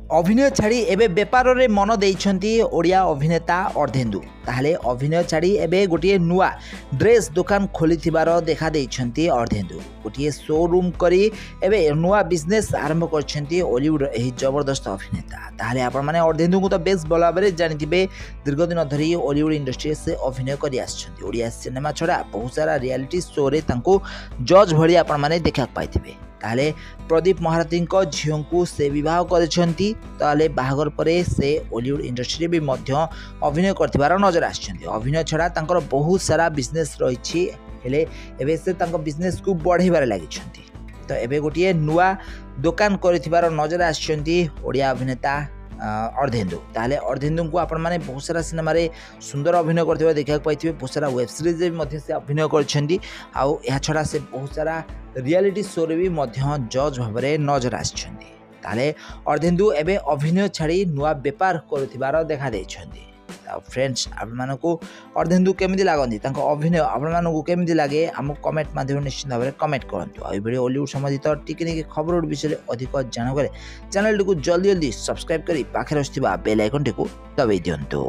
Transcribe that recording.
अभिनय छाड़ी एबे बेपार रे मन देइछंती ओडिया अभिनेता अर्धेन्दु। ताहले अभिनय छाड़ी एबे गोटे नुआ ड्रेस दुकान खोली देखा देइछंती अर्धेन्दु। गोटे शोरूम करी एबे नुआ बिजनेस आरंभ करछंती हॉलीवुड एही जबरदस्त अभिनेता। ताहले आपण माने अर्धेन्दु को तो बेस भला भाबरे जानिथिबे। दीर्घ दिन धरी हॉलीवुड इंडस्ट्री से अभिनय करी आछंती। ओडिया सिनेमा छडा बहुत सारा रियलिटी शो रे तांको जज भली आपण माने देखा पाइथिबे। ताले प्रदीप महारथी झील को से बह कर बाहागर पर से हॉलीवुड इंडस्ट्री भी मध्य अभिनय कर नजर आछंती। अभिनय छड़ा तांकर बहुत सारा बिजनेस रही एबे से बिजनेस को बढ़ाइबार लगी। तो एबे गोटे नुआ दुकान कर नजर आछंती ओडिया अभिनेता अर्धेन्दु। ताहले अर्धेन्दु को आपण माने बहुत सारा सिनेमा रे सुंदर अभिनय करथिबा देखा पाइथिबे। बहुत सारा वेब सीरीज रे भी से अभिनय करछंती। आउ एहा छडा से बहुत सारा रियलिटी शो रे भी मध्य जज भाबरे नजर आछंती। ताहले अर्धेन्दु एबे अभिनय छाड़ी नुआ बेपार करथिबार देखा देछंती। फ्रेंड्स आपण मानको अर्धेन्दु केमिति लागंती तांको अभिनय आपण मानको केमिति लागे हम कमेंट माध्यम निश्चित भाव कमेंट करंतु। आ वीडियो हॉलीवुड संबंधित टिकनिक खबर विषय अधिक जान गले चैनल को जल्दी जल्दी सब्सक्राइब करी पाखे रहिथिबा बेल आइकन को दबाई दियंतु।